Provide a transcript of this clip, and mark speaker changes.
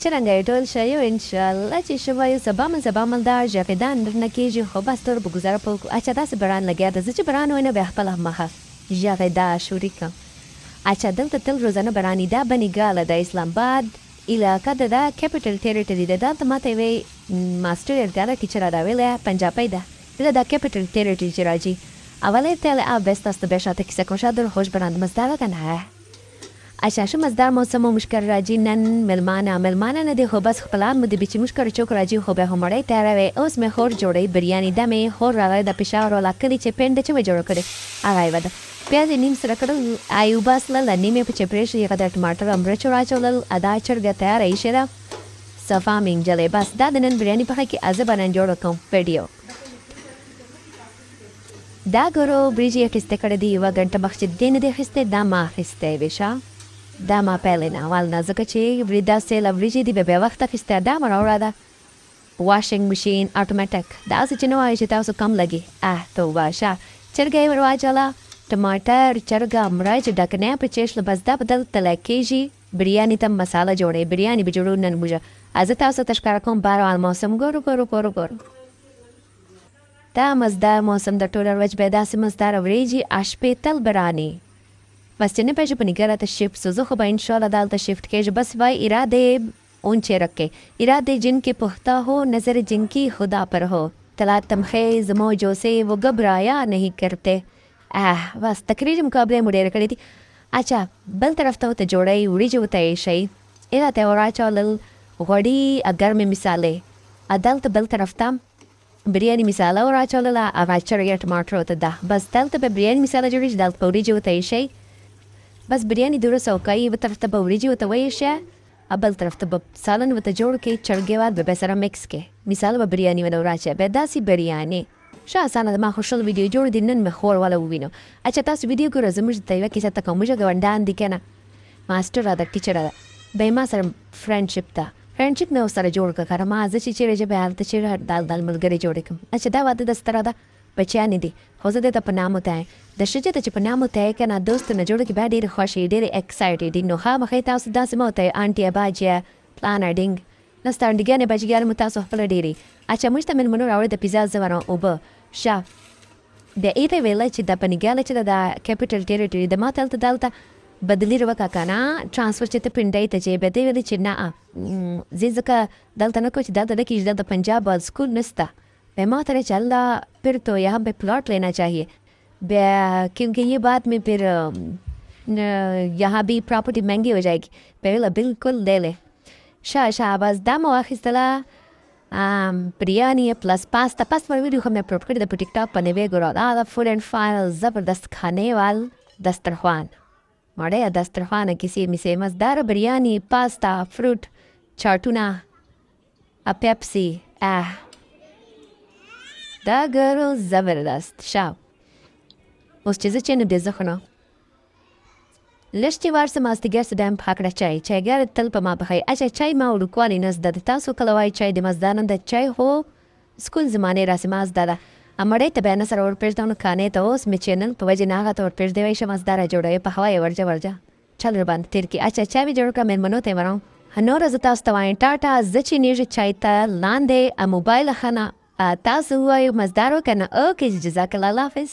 Speaker 1: څرنګه ټول شی ان شاء الله چې شوه یو سبا مالدار ژغېدان درنه کېږي خو بس تور به ګزاره په وکړو اچھا داسې باران لګیا ده زه چې باران وینم بیا خپله مخه ژغېدا شروع کړم اچھا دلته تل روزانه باراني دا بنیګاله د اسلام آباد علاقه ده دا کیپیټل ټریټري ده دلته ماته یوې ماسټر یادګاره ټیچر راویلی پنجابی ده دله دا کیپیټل ټریټري چې راځي اولی تل بست است به شاته کیسه کنم شاید خوش برند مزدار کنه اچھا شو مزدار موسم مشکل راځي نن ملمانه نه دی خو بس خپلان مو د بیچ مشکل چوک راځي خو به همړی تیاروي اوس مې خور جوړی بریانی د مې خور راغی د پېښور ولا کلی چې پند چې مې جوړ کړی هغه یې وده پیاز نیم سره کړل ایو بس له نیمه په چپریش یې د ټماټر امرچ راچول ادا چرګ تیار ایشه صفا مینګ جلې بس دا د نن بریانی په کې ازه باندې جوړ کوم ویډیو دا ګورو بریجی اخیسته کړی دی یوه ګنټه مخکې دې نه دی اخیستی دا ما اخیستی ویشه دا ما پیلې نه اول نه ځکه چې داسې له وریجې دي به بیا وخت اخیستی دا ما راوړه ده واشنګ مشین اټومیټک داسې چې نه وایي چې تاسو کم لګي توبه شه چرګه یې ور واچوله ټماټر چرګه مرچ ډکنی په چیشله بس دا به دلته تلی کېږي بریاني ته مساله جوړوي بریاني به جوړو نن موږه زه تاسو ته ښکاره کوم بهرحال موسم ګورو دا مزدار موسم د ټوله ورځ به داسې مزدار وریجې اشپې تل برانی بس چې نه پیژه په نگره ته شفت سو زه خو به انشاءالله دلته شفت کېږي بس وای ارادے اونچے رکھے ارادے جن کے پختہ ہو نظر جن کی خدا پر ہو تلا تمخیز موجوں سے وہ گھبرایا نہیں کرتے بس تقریر مقابله مو ډېره کړې دي اچھا بل طرف ته ورته جوړی وریجې ورته ایښئ هغه ته وراچولل غوړي ګرمې مسالې دلته بل طرف ته بریانی مساله وراچولله هغه چرګې ټماټر ورته ده بس دلته به بریانی مساله جوړېږي دلته به وریجې ورته ایښئ بس بریانی دوره سوکایي یوه طرف ته به وریجې ورته وایښه بل طرف ته به سالن ورته جوړ کړئ چرګې واد به سره مکس کړئ مثال به بریانی ونه وراچوئ بیا داسې بریاني ښه اسانه ده ما خو شل ویډیو جوړ دي نن مې خور والا ووینو اچھا تاسو ویډیو ګوره زموږ ته یوه کیسه ته کوم موږ ګاونډیان دي که نه ماسټره ده ټیچره ده به یې ما سره فرینډشپ ده فرینډشپ مې ورسره جوړ کړه که ما زه چې چیرې ژبې هلته چیرې دال ملګرې جوړې کړم اچھا دا واده د ستره ده بچیانې دي خو زه دې ته په نام وتایې د ښځې ته چې په نام وتایې که نه دوستو نه جوړه کړي بیا ډېرې خوښې ډېرې ایکسایټډ دي نو خامخا تاسو داسې مه وتایئ انټیه باجیه پلانه ډینګ نه ستا انډیګانې بچیګانې مو تاسو خپله ډېرې اچھا موږ ته مېلمنو راوړی د پیزا زه ورم اوبه ښه بیا ایته ویله چې دا پنیګاله چې ده دا کیپیټل ټریټري د ما دلته بدلي وکړه که نه ټرانسفر چې ته پنډۍ ته ځې بیا دې ویلې چې نه زه ځکه دلته نه کوم چې دلته نه کېږي دلته پنجاب اسکول نشته بیا ما ته چې اللہ پھر تو یہاں پہ پلاٹ لینا چاہیے بیا کیونکہ یہ بات میں پھر یہاں بھی پراپرٹی مہنگی ہو جائے گی بیا ویله بالکل لے لے ښه بس دا مو واخیستله بریانی پلس پاستا مې ویډیو خو مې اپلوډ کړې ده په ټیک ټاک باندې ویې ګورو دا د فوډ اینڈ فائنل زبردست کھانے وال دسترخوان مړی دسترخوان کسی میسه مزدار بریانی پاستا فروٹ چاټونه پیپسی دا ګرو زبردست ښه اوس چې زه چې نه دی زه خو نه لږ چې وارسه مازدیګر څه ډایم په هکله چایګر تل په ما پخوي اچھا چای ما وړوکوالي نه زده ده تاسو کله وایي چای د مزدا نه ده چای خو سکول زمانې راسې ما زده ده مړی ته بیا نه سره ورپېږدم نو کانې ته اوس مې چینل په وجې نه هغه ته ورپېږدی وایي ښه مزدا را جوړوي په هوا یې ورجه چل رباندې تېر کړي اچھا چای مې جوړ کړه مېلمنو ته یې ورم نوره زه تاسو ته وایم ټاټا زه چې نیږي چای ته لاندې موبایل ښه نه تاسو ووایو مزدار وکړه نه اوکې جزاک الله حافظ